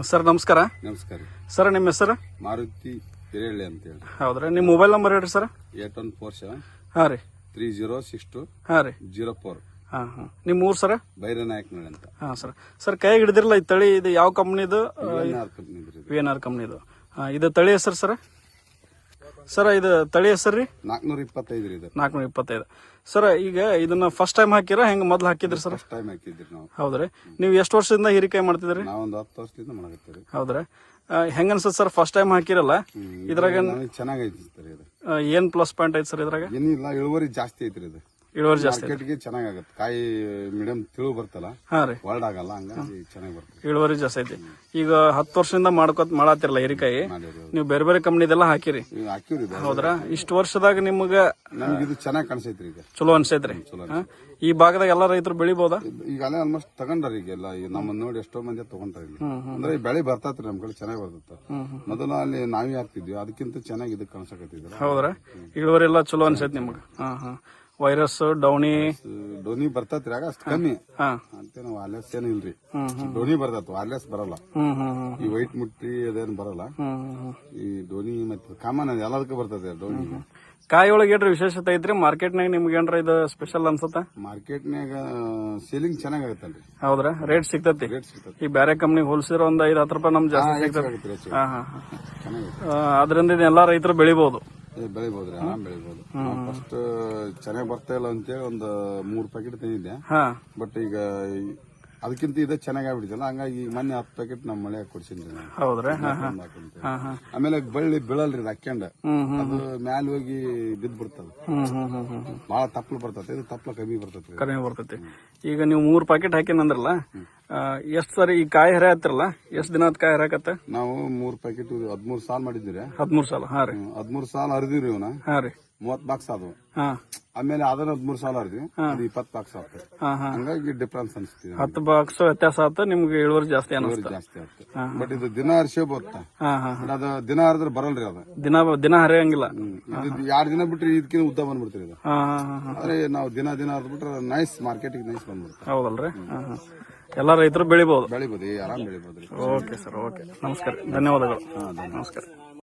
Sir ನಮಸ್ಕಾರ. ನಮಸ್ಕಾರ. Sir ನಿಮ್ಮ ಹೆಸರು? ಮಾರುತಿ ಹಿರೇಹಳ್ಳಿ ಅಂತ ಹೇಳಿ. ಹೌದ್ರಿ. ನಿಮ್ಮ ಮೊಬೈಲ್ ನಂಬರ್ ಹೇಳ್ರಿ ಸರ್. 8147 ಹಾಂ ರೀ 3062 ಹಾಂ ರೀ 04. ಹಾಂ ಹಾಂ. ನಿಮ್ಮ ಊರು ಸರ್? ಬೈರನಾಯಕನಹಳ್ಳಿ ಅಂತ. ಹಾಂ ಸರ್. ಸರ್ ಕೈಯಾಗ ಹಿಡಿದಿರಲ್ಲ ಈ ತಳಿ, ಇದು ಯಾವ ಕಂಪ್ನಿದು? VNR ಕಂಪ್ನಿದು. ಹಾಂ, ಇದು ತಳಿ ಹೆಸರು ಸರ್? ಸರ್ ಇದು ತಳಿ ಹೆಸರು ರೀ? 425 ರೀ. 425. ಸರ್ ಈಗ ಇದನ್ನ ಫಸ್ಟ್ ಟೈಮ್ ಹಾಕಿರ ಹೆಂಗ ಮೊದ್ಲು ಹಾಕಿದ್ರಿ ಸರ್? ಫಸ್ಟ್ ಟೈಮ್ ಹಾಕಿದ್ರಿ ನಾವು. ಹೌದ್ರಿ. ನೀವು ಎಷ್ಟು ವರ್ಷದಿಂದ ಹೀರಿಕಾಯಿ ಮಾಡ್ತಿದ್ರಿ? ನಾವೊಂದು 10 ವರ್ಷದಿಂದ ಮಾಡಕತ್ತೀವಿ. ಹೌದ್ರಿ. ಹೆಂಗ ಅನ್ಸತ್ ಸರ್ ಫಸ್ಟ್ ಟೈಮ್ ಹಾಕಿರಲ್ಲ ಇದ್ರಾಗ? ಚೆನ್ನಾಗೈತಿ ಸರ್. ಇದು ಏನ್ ಪ್ಲಸ್ ಪಾಯಿಂಟ್ ಐತಿ ಸರ್ ಇದ್ರಾಗ? ಏನಿಲ್ಲ, ಇಳುವರಿ ಜಾಸ್ತಿ ಐತ್ರಿ. ಇದು ಇಳುವರಿ ಜಾಸ್ತಿ, ಮಾರ್ಕೆಟ್ಗೆ ಚೆನ್ನಾಗತ್ತೆ. ಕಾಯಿ ಮೀಡಿಯಂ ತಿಳು ಬರ್ತಲ್ಲ, ಹಾ ರೀ, ವರ್ಲ್ಡ್ ಆಗಲ್ಲ, ಹಂಗಾಗಿ ಚೆನ್ನಾಗಿ ಬರ್ತದೆ. ಇಳುವರಿ ಜಾಸ್ತಿ ಐತಿ. ಈಗ 10 ವರ್ಷದಿಂದ ಮಾಡತ್ತಿರಲ್ಲ ಹೀರಿಕಾಯಿ, ನೀವು ಬೇರೆ ಬೇರೆ ಕಂಪ್ನಿದೆಲ್ಲ ಹಾಕಿರಿ? ಹಾಕಿವ್ರಿ. ಹೌದ್ರಾ? ಇಷ್ಟು ವರ್ಷದಾಗ ನಿಮ್ಗ ನಮ್ಗೆ ಇದು ಚೆನ್ನಾಗಿ ಕಾಣಿಸೈತ್ರಿ. ಈಗ ಚಲೋ ಅನ್ಸೈತ್ರಿ. ಈ ಭಾಗದಾಗ ಎಲ್ಲಾ ರೈತರು ಬೆಳಿಬಹುದಾ? ಈಗ ಅಲ್ಲೇ ಆಲ್ಮೋಸ್ಟ್ ತಗೊಂಡ್ರಿ. ಈಗೆಲ್ಲ ನಮ್ಮನ್ನ ನೋಡಿ ಎಷ್ಟೋ ಮಂದಿ ತಗೊಂಡ್ರ. ಇಲ್ಲಿ ಅಂದ್ರೆ ಈ ಬೆಳೆ ಬರ್ತತ್ರಿ, ನಮ್ ಕಡೆ ಚೆನ್ನಾಗಿ ಬರ್ತತ್ತ. ಮೊದಲ ಅಲ್ಲಿ ನಾವೇ ಹಾಕ್ತಿದ್ವಿ, ಅದಕ್ಕಿಂತ ಚೆನ್ನಾಗಿ ಇದಕ್ಕೆ ಕಾಣಿಸಕತ್ತಿದ್ರ. ಹೌದ್ರಾ? ಇಳುವರಿ ಎಲ್ಲ ಚಲೋ ಅನ್ಸೈತಿ ನಿಮ್ಗೆ? ವೈರಸ್ ಡೌನಿ ಬರ್ತತ್ರಿ, ಆಗ ಅಷ್ಟು ಕಮ್ಮಿ ಅಂತ. ನಾವು ವಾರ್ಲೆಸ್ ಏನು ಇಲ್ರಿ. ಡೋನಿ ಬರ್ತತ್, ವಾರ್ಲೆಸ್ ಬರಲ್ಲ. ಈ ವೈಟ್ ಮುಟ್ಟಿ ಅದೇನು ಬರಲ್ಲ. ಈ ಡೋನಿ ಮತ್ತೆ ಕಾಮನ್ ಎಲ್ಲದಕ್ಕೂ ಬರ್ತದೆ ಡೋನಿ. ಕಾಯಿ ಒಳಗೆ ಏನ್ರಿ ವಿಶೇಷತೆ ಐತ್ರಿ ಮಾರ್ಕೆಟ್ನಾಗ? ನಿಮ್ಗೆ ಏನ್ರ ಇದು ಸ್ಪೆಷಲ್ ಅನ್ಸತ್ತ? ಮಾರ್ಕೆಟ್ನಾಗ ಸೇಲಿಂಗ್ ಚೆನ್ನಾಗತ್ತಲ್ರಿ. ಹೌದ್ರಾ? ರೇಟ್ ಸಿಗ್ತತಿ? ರೇಟ್ ಸಿಗ್ತದೆ. ಈ ಬೇರೆ ಕಂಪ್ನಿ ಹೋಲ್ಸಿರೋ ಒಂದ್ 5-10 ರೂಪಾಯಿ ನಮ್ ಜಾಸ್ತಿ ಸಿಗ್ತದೆ. ಅದರಿಂದ ಎಲ್ಲಾ ರೈತರು ಬೆಳಿಬಹುದು. ಬೆಳಿಬಹುದ್ರಿ, ಆರಾಮ್ ಬೆಳಿಬಹುದು. ಫಸ್ಟ್ ಚೆನ್ನಾಗಿ ಬರ್ತಾ ಇಲ್ಲ ಅಂತೇಳಿ ಒಂದು 3 ಪ್ಯಾಕೆಟ್ ತಂದಿದ್ದೆ. ಬಟ್ ಈಗ ಅದಕ್ಕಿಂತ ಇದೆ ಚೆನ್ನಾಗಿ ಆಗ್ಬಿಟ್ಟಿಲ್ಲ, ಹಂಗಾಗಿ ಮೊನ್ನೆ 10 ಪ್ಯಾಕೆಟ್ ನಮ್ಮ ಮಳೆ ಕೊಡ್ಸಿದ್ರಿ. ಹೌದ್ರಿ. ಆಮೇಲೆ ಬಳ್ಳಿ ಬೀಳಲ್ರಿ, ಹಾಕ್ಯಂಡ ಅದು ಮ್ಯಾಲ ಹೋಗಿ ಬಿದ್ದು ಬಿಡ್ತದ. ಬಾಳ ತಪ್ಪಲು ಬರ್ತೈತಿ, ಇದು ತಪ್ಪಲ ಕಮ್ಮಿ ಬರ್ತೈತಿ. ಈಗ ನೀವು 3 ಪ್ಯಾಕೆಟ್ ಹಾಕಿನಂದ್ರಲ್ಲ, ಎಷ್ಟ್ ಸರಿ ಈ ಕಾಯಿ ಹರಿ ಹತ್ತಿರಲ್ಲ, ಎಷ್ಟ್ ದಿನ ಕಾಯಿ ಹರಿಯಾಕತ್ತ? ನಾವು 3 ಪ್ಯಾಕೆಟ್ 13 ಸಾಲ ಮಾಡಿದ್ವಿ. 13 ಸಾಲ? ಹಾ ರೀ. 13 ಸಾಲ ಹರಿದಿವ್ರಿ ಇವನ. ಹಾ ರೀ. 30 ಬಾಕ್ಸ್ ಆದವು. ಆಮೇಲೆ ಅದನ್ನ 13 ಸಾಲ ಹರಿದ್ವಿ, 20 ಬಾಕ್ಸ್ ಆಗ್ತದೆ. ಹಂಗಾಗಿ ಡಿಫ್ರೆನ್ಸ್ ಅನಿಸ್ತೀವಿ. 10 ಬಾಕ್ಸ್ ವ್ಯತ್ಯಾಸ ಆತ, ನಿಮ್ಗೆ ಇಳುವರಿ ಜಾಸ್ತಿ ಜಾಸ್ತಿ ಆಗ್ತದೆ. ಬಟ್ ಇದು ದಿನ ಹರಿಸೇ ಬರುತ್ತೆ. ಅದು ದಿನ ಹರಿದ್ರೆ ಬರಲ್ರಿ. ಅದು ದಿನ ಹರಿಯಂಗಿಲ್ಲ. 2 ದಿನ ಬಿಟ್ರೆ ಇದಕ್ಕಿಂತ ಉದ್ದ ಬಂದ್ಬಿಡ್ತೀರಿ. ಇದು ಆದ್ರೆ ನಾವು ದಿನ ಹರಿದ್ಬಿಟ್ರೆ ನೈಸ್, ಮಾರ್ಕೆಟಿಗೆ ನೈಸ್ ಬಂದ್ಬಿಡ್ತಾರೆ. ಹೌದಲ್ರಿ? ಎಲ್ಲಾ ರೈತರು ಬೆಳಿಬಹುದು? ಬೆಳಿಬಹುದು, ಆರಾಮ್ ಬೆಳಿಬಹುದು. Okay sir, okay. ನಮಸ್ಕಾರ, ಧನ್ಯವಾದಗಳು. ನಮಸ್ಕಾರ.